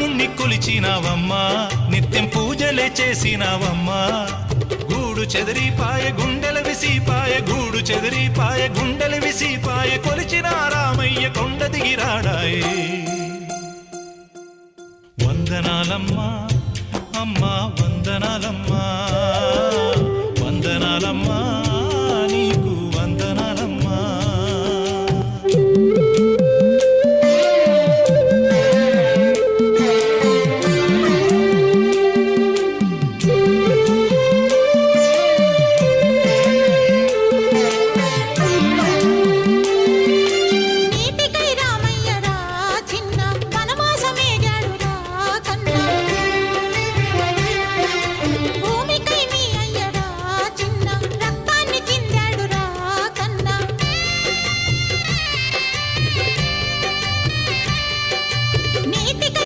రాముణ్ణి కొలిచినావమ్మా నిత్యం పూజలే చేసినావమ్మా గూడు చెదిరిపాయ గుండెల విసిపాయ గూడు చెదిరిపాయ గుండెల విసిపాయ కొలిచిన రామయ్య కొండ దిగిరాడాయే వందనాలమ్మా అమ్మా వందనాలమ్మా వందనాలమ్మా